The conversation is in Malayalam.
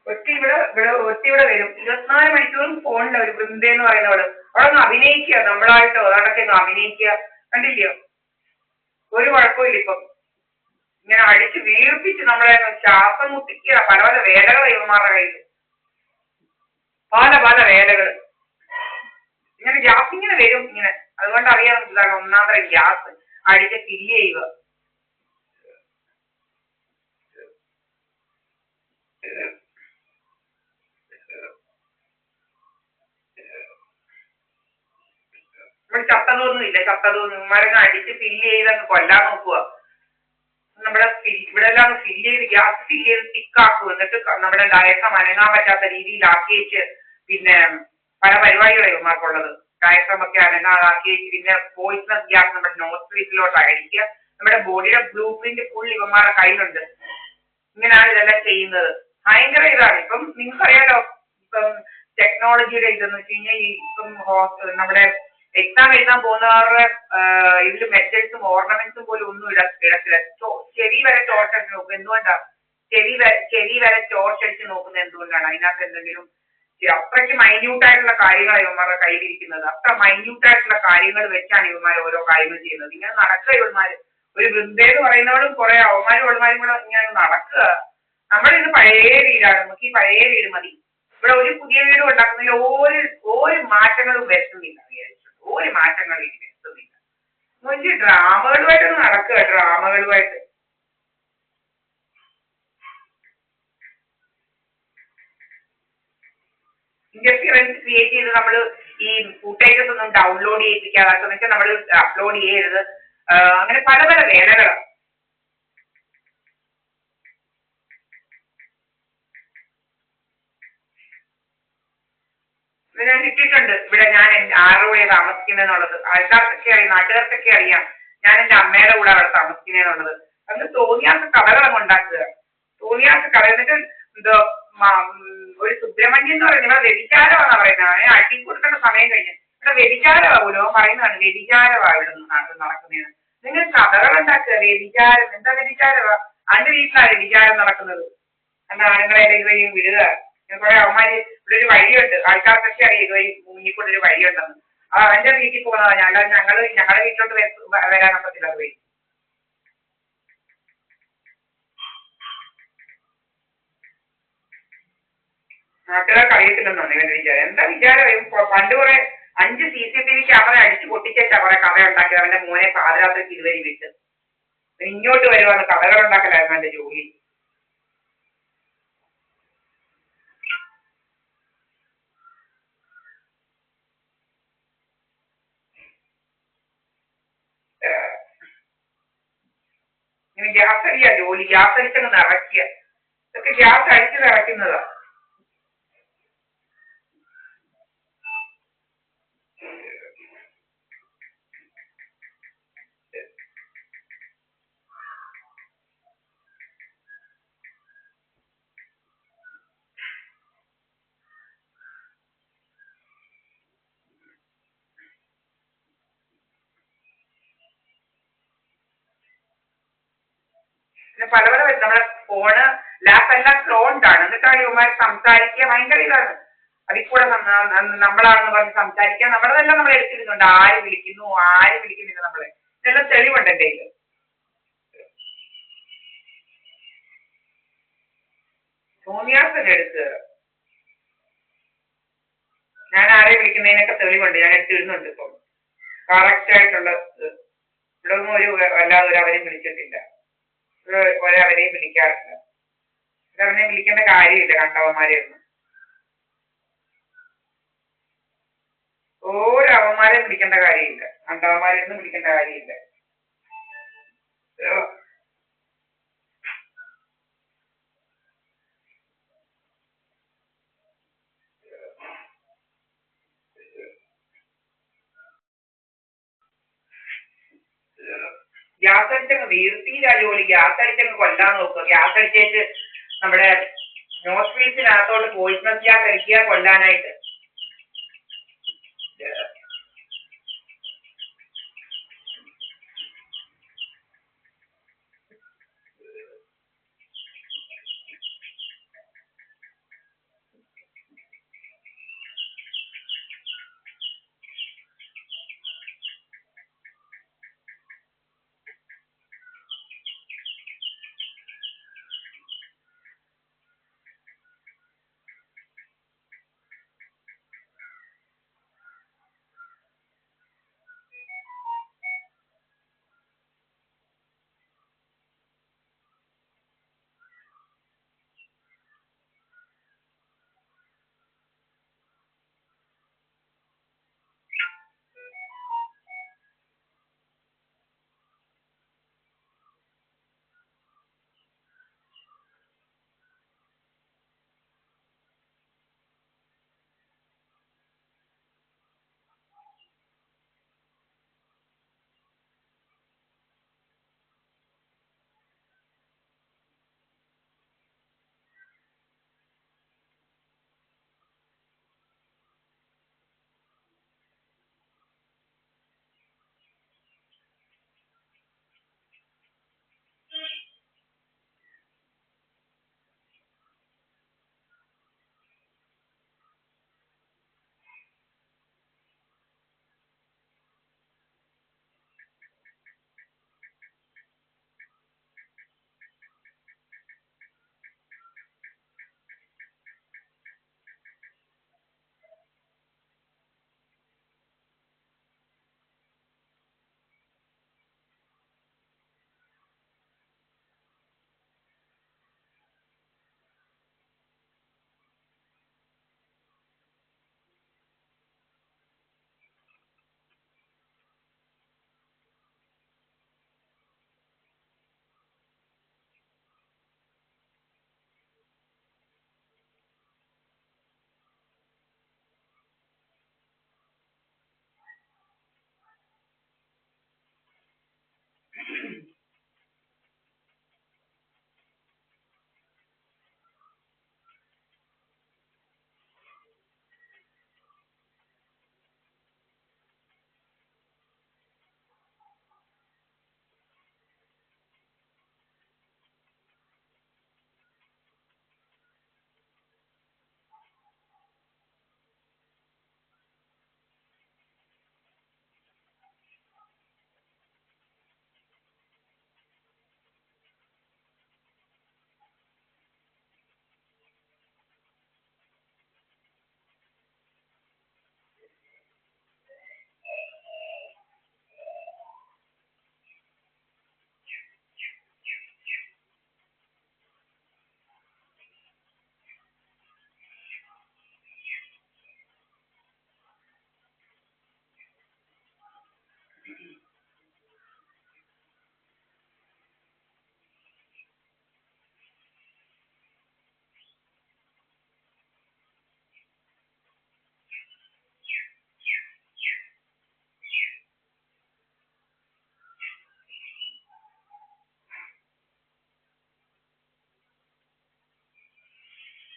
ഒത്തി ഇവിടെ വരും 24 മണിക്കൂറും ഫോണിൽ ഒരു വൃന്ദ എന്ന് പറയുന്നവള് അവിടെ ഒന്ന് അഭിനയിക്കുക നമ്മളായിട്ടോ അതാണ്ടൊക്കെ ഒന്ന് അഭിനയിക്കുക കണ്ടില്ലയോ ഒരു കുഴപ്പമില്ല ഇപ്പം ഇങ്ങനെ അടിച്ച് വീർപ്പിച്ച് നമ്മളെ ശ്വാസം മുട്ടിക്കുക പല പല വേലകൾ ഇവന്മാരുടെ കയ്യിൽ പല പല വേലകൾ ഇങ്ങനെ ഗ്യാസ് ഇങ്ങനെ വരും ഇങ്ങനെ അതുകൊണ്ട് അറിയാൻ ഇതാണ് ഒന്നാമത്തെ ഗ്യാസ് അടിച്ച് ഫില്ല് ചെയ്യുക നമ്മൾ ചത്തതൊന്നുമില്ല ചത്തതൊന്നും മരങ്ങൾ അടിച്ച് ഫില്ല് ചെയ്ത് അങ്ങ് കൊല്ലാൻ നോക്കുക നമ്മുടെ ഇവിടെ എല്ലാം ഫില്ല് ചെയ്ത് ഗ്യാസ് ഫില്ല് ചെയ്ത് തിക്കാക്കും എന്നിട്ട് നമ്മുടെ ഡയസം അനങ്ങാൻ പറ്റാത്ത രീതിയിലാക്കി വെച്ച് പിന്നെ പല പരിപാടികളാണ് ഇവന്മാർക്കുള്ളത് ഡയസമൊക്കെ അനങ്ങാതാക്കി വെച്ച് പിന്നെ പോയിസണസ് ഗ്യാസ് നമ്മുടെ നോസ്ട്രീറ്റിലോട്ട് അടിക്കുക നമ്മുടെ ബോഡിയുടെ ബ്ലൂ പ്രിന്റ് ഫുൾ ഇവന്മാരുടെ കയ്യിലുണ്ട് ഇങ്ങനെയാണ് ഇതെല്ലാം ചെയ്യുന്നത് ഭയങ്കര ഇതാണ് ഇപ്പം നിങ്ങൾക്കറിയാലോ ഇപ്പം ടെക്നോളജിയുടെ ഇതെന്ന് വെച്ച് കഴിഞ്ഞാൽ ഇപ്പം നമ്മുടെ എക്സാം എഴുതാൻ പോകുന്നവരുടെ ഇതിൽ മെറ്റൽസും ഓർണമെന്റ്സും പോലും ഒന്നും ഇടത്തില്ല ചെവി വരെ ടോർച്ച് അടിച്ച് നോക്കും എന്തുകൊണ്ടാ ചെവി വരെ ടോർച്ച് അടിച്ച് നോക്കുന്നത് എന്തുകൊണ്ടാണ് അതിനകത്ത് എന്തെങ്കിലും അത്രയ്ക്ക് മൈന്യൂട്ടായിട്ടുള്ള കാര്യങ്ങളാണ് ഇവന്മാരുടെ കയ്യിലിരിക്കുന്നത് അത്ര മൈന്യൂട്ടായിട്ടുള്ള കാര്യങ്ങൾ വെച്ചാണ് ഇവന്മാർ ഓരോ കാര്യങ്ങൾ ചെയ്യുന്നത് ഇങ്ങനെ നടക്കുക ഇവന്മാര് ഒരു വൃന്ദയെന്ന് പറയുന്നവരും കുറെ അവന്മാരും അവന്മാരും കൂടെ ഇങ്ങനെ നടക്കുക നമ്മളിത് പഴയ വീടാണ് നമുക്ക് ഈ പഴയ വീട് മതി ഇവിടെ ഒരു പുതിയ വീട് ഉണ്ടാക്കുന്നതിൽ ഒരു മാറ്റങ്ങളും വരുത്തുന്നില്ല ഒരു മാറ്റങ്ങളും ഇനി വരുത്തുന്നില്ല മുൻപ് ഡ്രാമകളുമായിട്ടൊന്ന് നടക്കുക ഡ്രാമകളുമായിട്ട് ഇന്റർഫിയറൻസ് ക്രിയേറ്റ് ചെയ്ത് നമ്മൾ ഈ ഫുട്ടേജസ് ഒന്നും ഡൗൺലോഡ് ചെയ്യിപ്പിക്കാതെ വെച്ചാൽ നമ്മൾ അപ്ലോഡ് ചെയ്യരുത് അങ്ങനെ പല പല വേലകളാണ് ഞാൻ ഇട്ടിട്ടുണ്ട് ഇവിടെ ഞാൻ ആരുടെ കൂടെ താമസിക്കുന്നതെന്നുള്ളത് ആൾക്കാർക്കൊക്കെ അറിയാം നാട്ടുകാർക്കൊക്കെ അറിയാം ഞാൻ എൻ്റെ അമ്മയുടെ കൂടെ അവിടെ താമസിക്കുന്നതെന്നുള്ളത് അത് തോന്നിയാത്ത കഥകളങ്ങ് ഉണ്ടാക്കുക തോന്നിയാത്ത കഥ എന്നിട്ട് എന്തോ ഒരു സുബ്രഹ്മണ്യം എന്ന് പറയുന്നത് ഇവിടെ വ്യഭിചാരമാണെന്ന് പറയുന്നത് അടി കൊടുക്കേണ്ട സമയം കഴിഞ്ഞ് ഇവിടെ വ്യഭിചാരമാകുമല്ലോ പറയുന്നതാണ് വ്യഭിചാരമാ ഇവിടെ നാട്ടിൽ നടക്കുന്നതെന്ന് നിങ്ങൾ കഥകൾ ഉണ്ടാക്കുക വ്യഭിചാരം എന്താ വ്യഭിചാരമാ അന്റെ വീട്ടിലാണ് വ്യഭിചാരം നടക്കുന്നത് എന്റെ ആണുങ്ങളെ ഇതുവരെയും വിടുക കുറെ അവന്മാര് ഇവിടെ ഒരു വഴിയുണ്ട് ആൾക്കാർക്കൊക്കെ അറിയാം ഇതുവഴി മുങ്ങിക്കൊണ്ടൊരു വഴിയുണ്ടെന്ന് അവന്റെ വീട്ടിൽ പോകുന്നതാണ് ഞങ്ങളുടെ വീട്ടിലോട്ട് വരാനൊക്കത്തില്ല അതുവഴി നാട്ടുകാർക്ക് അറിയത്തില്ലെന്നാണ് ഇവന്റെ വിചാരം എന്താ വിചാരം പണ്ട് കുറെ 5 CCTV ക്യാമറ അടിച്ചു പൊട്ടിച്ചാ കുറെ കഥ ഉണ്ടാക്കിയത് അവന്റെ മോനെ പാതിരാത്രിക്ക് ഇതുവഴി വിട്ട് ഇങ്ങോട്ട് വരുവാന്ന് കഥകൾ ഉണ്ടാക്കലായിരുന്നു എന്റെ ജോലി ഇങ്ങനെ ഗ്യാസ് അടിയാ ജോലി ഗ്യാസ് അടിച്ചങ്ങ് നിറയ്ക്കുക ഇതൊക്കെ ഗ്യാസ് അടിച്ച് നിറയ്ക്കുന്നതാ പിന്നെ പല പല നമ്മുടെ ഫോണ് ലാപ്പ് എല്ലാം ക്ലോൺഡ് ആണ് എന്നിട്ടാണ് ഇവന്മാർ സംസാരിക്കുക ഭയങ്കര ഇതാണ് അതിൽ കൂടെ നമ്മളാണെന്ന് പറഞ്ഞ് സംസാരിക്കുക നമ്മളതെല്ലാം നമ്മൾ എടുത്തിരുന്നുണ്ട് ആര് വിളിക്കുന്നു ആര് വിളിക്കുന്നില്ല നമ്മളെ ഇതെല്ലാം തെളിവുണ്ട് എൻ്റെ കയ്യിൽ തോന്നിയാസല്ലേ എടുക്കുക ഞാൻ ആരെ വിളിക്കുന്നതിനൊക്കെ തെളിവുണ്ട് ഞാൻ എടുത്തിരുന്നുണ്ട് ഇപ്പം കറക്റ്റ് ആയിട്ടുള്ള ഇവിടെ ഒന്നും അല്ലാതെ ഒരു അവരെയും വിളിച്ചിട്ടില്ല ഒരവരെയും വിളിക്കാറില്ല ഒരവരെയും വിളിക്കേണ്ട കാര്യമില്ല കണ്ടവന്മാരെ ഒന്നും ഓരവന്മാരെയും വിളിക്കേണ്ട കാര്യമില്ല കണ്ടവന്മാരെ ഒന്നും വിളിക്കേണ്ട കാര്യമില്ല ഗ്യാസ് അടിച്ചങ്ങ് വീർത്തിയില്ല ജോലി ഗ്യാസ് അടിച്ചങ്ങ് കൊല്ലാൻ നോക്കുക ഗ്യാസ് അടിച്ചേച്ച് നമ്മുടെ നോസ്ട്രീറ്റിനകത്തോട്ട് പോയിസണസ് ഗ്യാസ് അടിക്കുക കൊല്ലാനായിട്ട്